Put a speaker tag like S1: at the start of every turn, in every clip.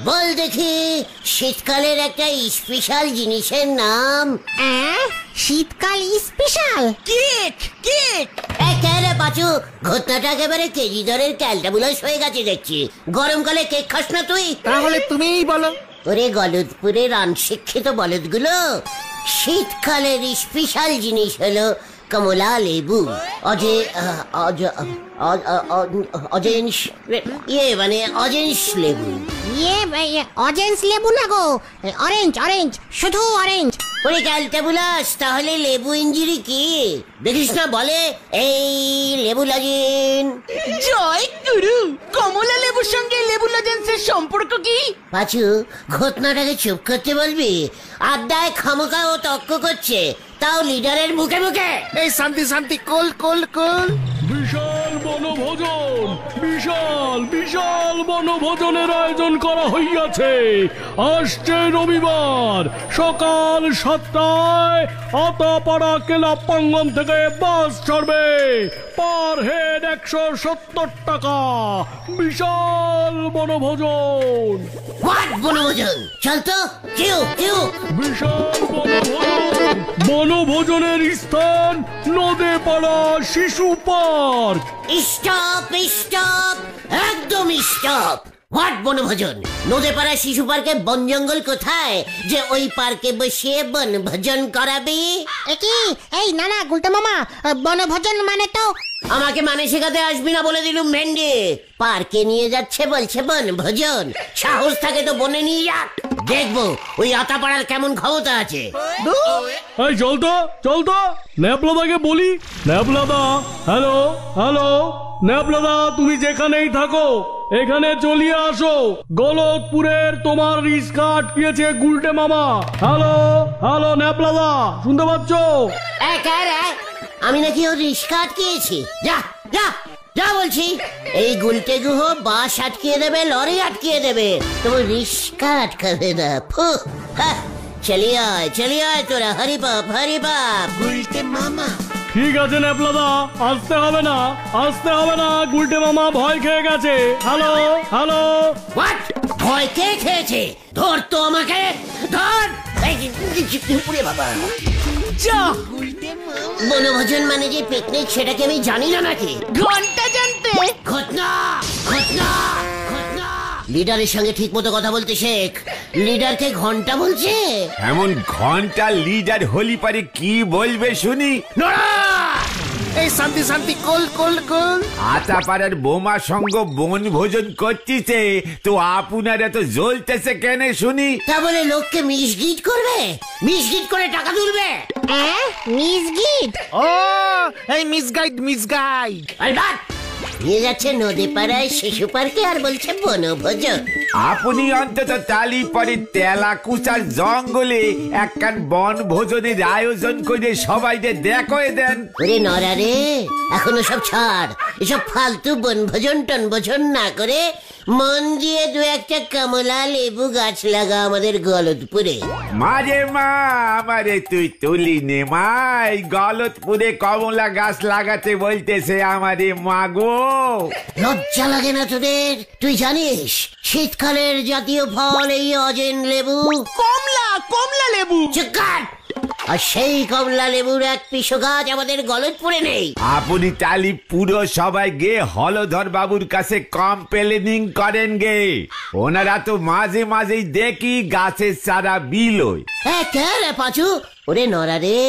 S1: বল দেখি শীতকালের একটা স্পেশাল জিনিসের নাম।
S2: শীতকাল স্পেশাল
S3: কেক। কেক
S1: একেবারে পাচু, ঘটনাটা একেবারে কেজি দরের ক্যালটাবুলাস হয়ে গেছে দেখছি। গরমকালে কেক খাস না তুই?
S4: তাহলে তুমিই বলো।
S1: ওরে গলদপুরের অনশিক্ষিত বলদগুলো, শীতকালের স্পেশাল জিনিস হলো কমলা লেবু। অজেন্স লেবু।
S2: অরেঞ্জ লেবু না গো, অরেঞ্জ অরেঞ্জ, শুধু অরেঞ্জ।
S1: ওরে ক্যালটাবুলাস, তাহলে লেবু ইঞ্জিরি কি দেখিস না? বলে এই লেবু লজেন।
S3: জয় গুরু, কমলা লেবুর সঙ্গে লেবু লজেন্সের সম্পর্ক কি?
S1: পাচু, ঘটনাটাকে চুপ করতে বলবি? আড্ডায় খামোকা ও তর্ক করছে, তাও লিডারের মুখে মুখে।
S4: এই শান্তি শান্তি, কোল কোল কোল।
S5: বিশাল বনভোজন, বিশাল বিশাল বনভোজনের আয়োজন করা হইয়াছে। আসছে রবিবার সকাল 7টায় আতাপাড়া ক্লাব প্রাঙ্গণ থেকে বাস ছাড়বে। পার হেড 170 টাকা। বিশাল বনভোজন।
S1: বনভোজন চল তো, কেউ কেউ।
S5: বিশাল বনভোজন। বনভোজনের স্থান নদেপাড়া শিশু পার্ক।
S1: স্টপ স্টপ, একদম স্টপ। হোয়াট বনভোজন? নদেপাড়া শিশু পার্কে বন জঙ্গল কোথায় যে ওই পার্কে বসিয়ে বনভোজন করাবি?
S2: কি এই না না গুলটা মামা, বনভোজন মানে তো
S1: আমাকে মানে শেখাতে আসবি না বলে দিলুম ভেন্ডি। পার্কে নিয়ে যাচ্ছে বলছে বনভোজন, সাহস থাকে তো বনে নিয়ে যাক, দেখবো ওই আতাপাড়ার কেমন ক্ষমতা আছে।
S5: এই চল তো ন্যাপলাদাকে বলি। ন্যাপলাদা, হ্যালো হ্যালো, ন্যাপলাদা তুমি যেখানেই থাকো এখানে চলিয়ে আসো। গলতপুরের তোমার রিস্কা আটকিয়েছে গুলটে মামা। হ্যালো হ্যালো ন্যাপলাদা, শুনতে পাচ্ছ?
S1: আমি নাকি ওর রিস্কা আটকিয়েছি? যা যা যা বলছি। এই গুলটে গুহ বাস আটকিয়ে দেবে, লরি আটকিয়ে দেবে, তোমার রিস্কা আটকাবে না। চলিয়ে আয় তোরা, হরি বাপ হরি বাপ। গুলটে মামা
S5: ঠিক আছে ন্যাপলাদা, আসতে হবে না, গুলটে মামা ভয় খেয়ে গেছে। Hello hello.
S1: হোয়াট? ভয় কে খেয়েছে? ধর তো আমাকে, ধর। বাবা
S3: যা।
S1: বনভোজন মানে যে পিকনিক, সেটাকে আমি জানি না নাকি?
S3: ঘন্টা জানতে।
S1: ঘটনা লিডারের সঙ্গে ঠিক মতো কথা বলতে শেখ। লিডারকে ঘন্টা বলছে?
S6: এমন ঘন্টা লিডার হলি পারে কি বলবে শুনি?
S4: এই শান্তি শান্তি, কোল কোল কোল।
S6: আতাপাড়ার বোমা সঙ্গ বনভোজন করতেছে তো আপনারা তো জ্বলতেছে কেন শুনি?
S1: তা বলে লোককে মিসগিট করবে, মিসগিট করে টাকা তুলবে?
S2: মিসগিট?
S4: ও এই মিসগাইড।
S1: নিয়ে যাচ্ছে নদীপাড়ায় শিশু পার্কে আর বলছে বনভোজন।
S6: আপনি অন্তত তালি পরে তেলাকুচার জঙ্গলে একখান বনভোজনের আয়োজন করে সবাইকে দেখে দেন।
S1: ওরে নরা রে, এখনো সব ছাড়, এসব ফালতু বনভোজন টনভোজন না করে মন দিয়ে দু একটা কমলা লেবু গাছ লাগা আমাদের গলতপুরে।
S6: মারে মা, আমারে তুই তুলি নে মাই, গলতপুরে কমলা গাছ লাগাতে বলতেছে আমারে মা গো।
S1: লজ্জা লাগে না তোদের? তুই জানিস শীতকালের জাতীয় ফল এই অজেন লেবু?
S3: কমলা লেবু।
S1: আর সেই কমলা লেবুর এক পিসো গাছ আমাদের গলতপুরে নেই।
S6: আপনি তালি পুরো সবাই গে হলধর বাবুর কাছে কমপ্লেনিং করেন গে। ওনারা তো মাঝে মাঝেই দেখি গাছের চারা বিলোয়।
S1: কে রে পাচু? ওরে নরা রে,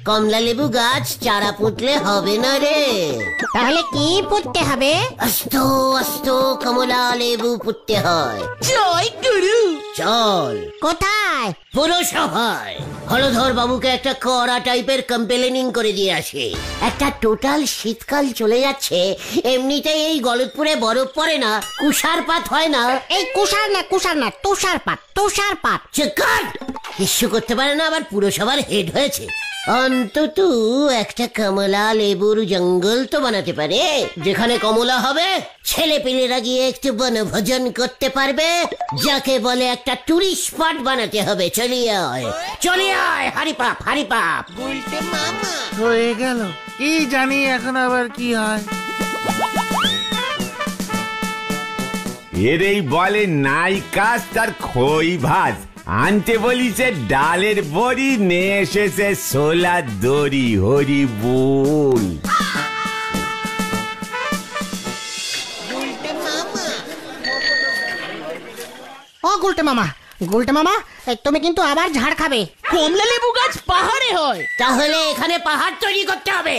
S1: কমলা লেবু গাছ চারা পুঁতলে হবে না রে।
S2: তাহলে কি পুঁততে হবে?
S1: আস্ত কমলা লেবু পুঁততে হয়।
S3: জয় গুরু।
S1: চল।
S2: কোথায়?
S1: পুরসভায় হলধর বাবুকে একটা কড়া টাইপের কমপ্লেনিং করে দিয়ে আসে। একটা টোটাল শীতকাল চলে যাচ্ছে, এমনিতেই এই গলতপুরে বরফ পড়ে না, কুষারপাত হয় না।
S2: এই কুষার না, তুষারপাত।
S1: চিকার কিছু করতে পারে না, আবার পুরসভার হেড হয়েছে। অন্তত একটা কমলা লেবুর জঙ্গল তো বানাতে পারে, যেখানে কমলা হবে ছেলে পেলেরা গিয়ে একটু বনভোজন করতে পারবে, যাকে বলে একটা টুরিস্ট স্পট বানাতে হবে। চলিয়ে আয়, হারি পাপ।
S4: হয়ে গেল। কি জানি এখন আবার কি হয়।
S6: এরেই বলে নাই কাজ তার খই ভাজ। আনতে বলিছে ডালের বড়ি, নে এসেছে সোলার দড়ি। হরি বল।
S2: ও গুলটে মামা, গুলটে মামা, তুমি কিন্তু আবার ঝাড় খাবে।
S3: কমলা লেবু গাছ পাহাড়ে হয়,
S1: তাহলে এখানে পাহাড় তৈরি করতে হবে।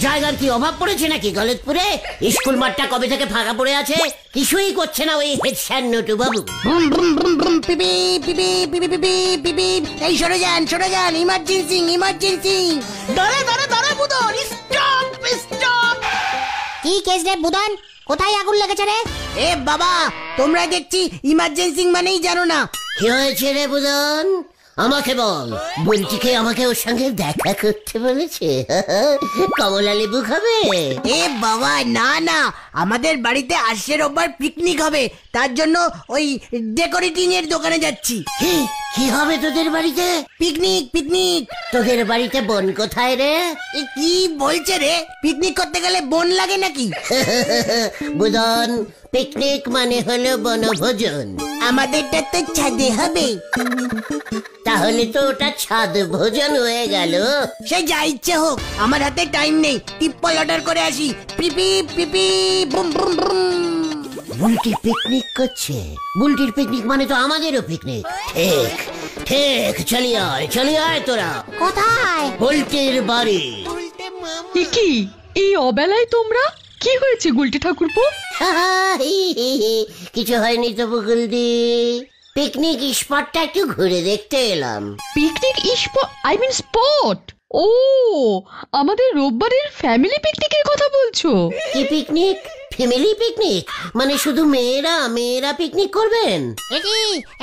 S1: জায়গার কি অভাব পড়েছে নাকি গলতপুরে? স্কুল মাঠটা কবে থেকে ফাঁকা পড়ে আছে, কিছুই করছে না ওই হেড স্যার নটু বাবু।
S2: ব্রুম ব্রুম ব্রুম ব্রুম, পিপি পিপি পিপি পিপি পিপি। এই সরে যান, সরে যান, ইমার্জেন্সি ইমার্জেন্সি।
S3: দাঁড়া দাঁড়া দাঁড়া বুদন, স্টপ স্টপ।
S2: কি কেস রে বুদন, কোথায় আগুন লেগেছে রে? এ বাবা, তোমরা দেখছি ইমার্জেন্সি মানেই জানো না।
S1: কি হয়েছে রে বুদন, আমাকে বল। বলটিকে আমাকে ওর সঙ্গে দেখা করতে বলেছে। কমলা লেবু খাবে?
S2: এ বাবা না না, আমাদের বাড়িতে আসছে রোববার পিকনিক হবে, তার জন্য ওই ডেকোরেটিং এর দোকানে যাচ্ছি।
S1: কি হবে তোদের বাড়িতে?
S2: Picnic picnic.
S1: তোদের বাড়িতে বোন কোথায় রে?
S2: এ কি বলছে রে, পিকনিক করতে গেলে বোন লাগে নাকি?
S1: বুদন, পিকনিক মানে হলো বনভোজন।
S2: আমাদেরটা তো ছাদে হবে।
S1: তাহলে তো ওটা ছাদ ভোজন হয়ে গেল।
S2: সে যা ইচ্ছে হোক, আমার হাতে টাইম নেই। টিপ্পল অর্ডার করে আসি। পিপি পিপি বুম বুম বুম।
S1: বুলটি পিকনিক করছে? বুলটির পিকনিক মানে তো আমাদেরও পিকনিক। ঠিক ঠিক, চলি আয় তোরা।
S2: কোথায়?
S1: বুলটির বাড়ি।
S7: কি এই অবেলায় তোমরা? কি হয়েছে গুলটি ঠাকুরপো?
S1: কিছু হয়নি তো বকুলদি, পিকনিক স্পটটা একটু ঘুরে দেখতে এলাম।
S7: Picnic spot? ও, আমাদের রোববারের ফ্যামিলি পিকনিকের কথা বলছো?
S1: কি পিকনিক? ফ্যামিলি পিকনিক মানে শুধু মেয়েরা পিকনিক করবেন?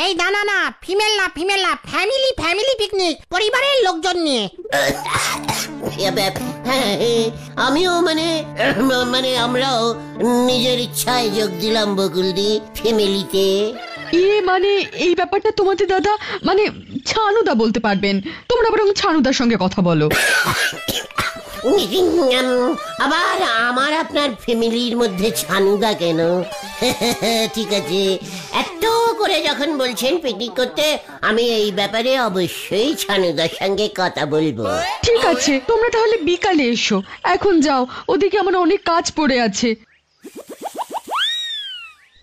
S2: এই না না না, ফিমেল না, ফ্যামিলি পিকনিক, পরিবারের লোকজন নিয়ে।
S1: হ্যাঁ, আমিও মানে আমরাও নিজের ইচ্ছায় যোগ দিলাম বকুলদি ফ্যামিলিতে।
S7: মানে এই ব্যাপারটা তোমাদের দাদা মানে ছানুদা বলতে পারবেন। তোমরা বরং ছানুদার সঙ্গে কথা বলো।
S1: আবার আমার আপনার ফ্যামিলির মধ্যে ছানুদা কেন? ঠিক আছে, এত করে যখন বলছেন পিকনিক করতে, আমি এই ব্যাপারে অবশ্যই ছানুদার সঙ্গে কথা বলবো।
S7: ঠিক আছে, তোমরা তাহলে বিকালে এসো। এখন যাও, ওদিকে আমার অনেক কাজ পড়ে আছে।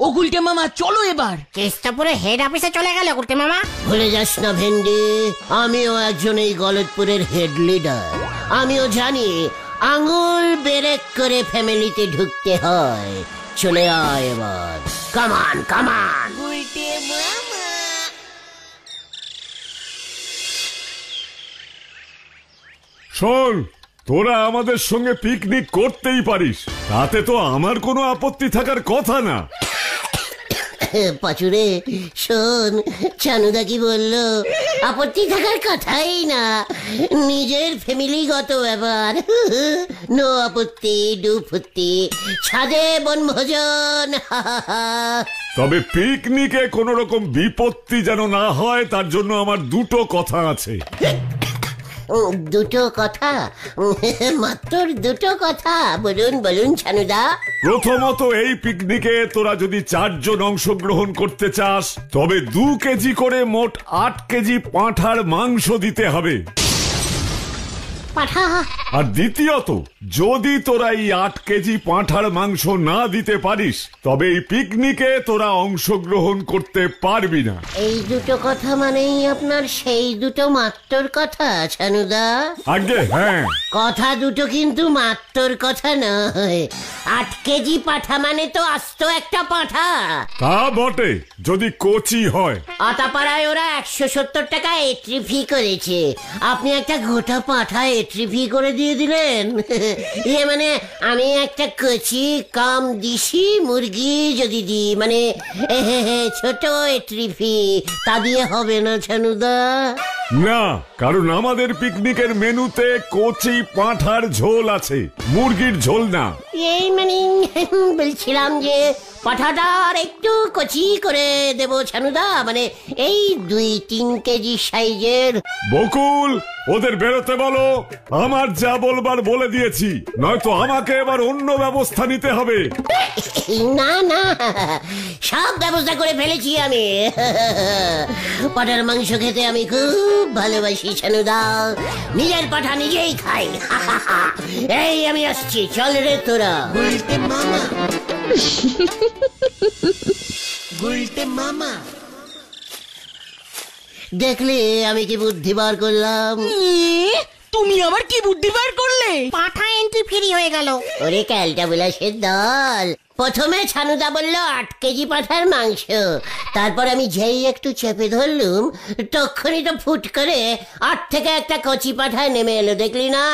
S3: ও গুলটে মামা, চলো এবার।
S2: চেষ্টা পুরো হেড অফিসে চলে গেল গুলটে মামা।
S1: ভুলে যাস না ভেন্ডি, আমিও একজন এই গলতপুরের হেড লিডার। আমিও জানি আঙুল বেরেক করে ফ্যামিলিতে ঢুকতে হয়। চলে আয় এবার, কামান কামান।
S8: শোন, তোরা আমাদের সঙ্গে পিকনিক করতেই পারিস, তাতে তো আমার কোনো আপত্তি থাকার কথা না।
S1: পাচুরে শোন, চানুদা কি বললো? আপত্তি থাকার কথাই না, নিজের ফ্যামিলিগত ব্যাপার। নো আপত্তি, ডু ফুত্তি, ছাদে বনভোজন।
S8: তবে পিকনিকে কোনো রকম বিপত্তি যেন না হয়, তার জন্য আমার দুটো কথা আছে।
S1: দুটো কথা? মাত্র দুটো কথা? বলুন ছানুদা।
S8: প্রথমত, এই পিকনিকে তোরা যদি 4 জন অংশগ্রহণ করতে চাস, তবে 2 কেজি করে মোট 8 কেজি পাঁঠার মাংস দিতে হবে।
S2: পাঠা।
S8: আর দ্বিতীয়ত, যদি তোরা এই 8 কেজি পাঁঠার মাংস না দিতে পারিস, তবে এই পিকনিকে তোরা অংশগ্রহণ করতে পারবি না।
S1: এই দুটো কথা মানেই আপনার সেই দুটো মাত্রর কথা ছানুদা?
S8: আগে হ্যাঁ,
S1: কথা দুটো কিন্তু মাত্রর কথা নয়। 8 কেজি পাঠা মানে তো আস্ত একটা পাঠা।
S8: তা বটে, যদি কচি হয়।
S1: আতাপাড়ায় ওরা 170 টাকা এন্ট্রি ফি করেছে, আপনি একটা গোটা পাঠা এন্ট্রি ফি করে দিয়ে দিলেন। মানে আমি একটা কচি কাম দিশি মুরগি যদি দিই, মানে ছোট এন্ট্রি ফি, তা দিয়ে হবে না ছানুদা?
S8: না, কারণ আমাদের পিকনিকের মেনুতে কচি পাঁঠার ঝোল আছে, মুরগির ঝোল না।
S1: এই মানে বলছিলাম যে পাঠাটার একটু কচি করে দেবো ছানুদা, মানে এই 2-3 কেজি সাইজের।
S8: বকুল, ওদের বেরোতে বলো। আমার যা বলবার বলে দিয়েছি, নয়তো আমাকে এবার অন্য ব্যবস্থা নিতে হবে।
S1: না না, সব ব্যবস্থা করে ফেলেছি আমি। পাঠার মাংস খেতে আমি খুব ভালোবাসি ছানুদা, নিজের পাঠা নিজেই খাই। এই আমি আসছি, চল রে তোরা।
S2: গুলটে মামা গুলটে মামা।
S1: দেখলি আমি কি বুদ্ধি বার করলাম?
S3: তুমি আবার কি বুদ্ধি বার করলে?
S2: পাঠা এন্ট্রি ফ্রি হয়ে গেল।
S1: ওরে ক্যালটা বিলাসের দল, প্রথমে ছানুদা বলল 8 কেজি পাঠার মাংস, তারপর আমি যেই একটু চেপে ধরলুম তখনই তো ফুট করে 8 থেকে একটা কচি পাঠায় নেমে এলো, দেখলি না?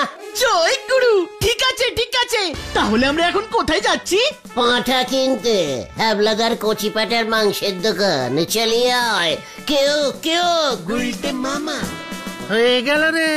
S3: জয় গুরু, ঠিক আছে ঠিক আছে, তাহলে আমরা এখন কোথায় যাচ্ছি?
S1: পাঠা কিনতে হ্যাবলাদার কচি পাঠার মাংসের দোকান। চলিয়ে আয়, কেউ কেউ।
S2: গুলটে মামা।
S4: হয়ে গেল রে।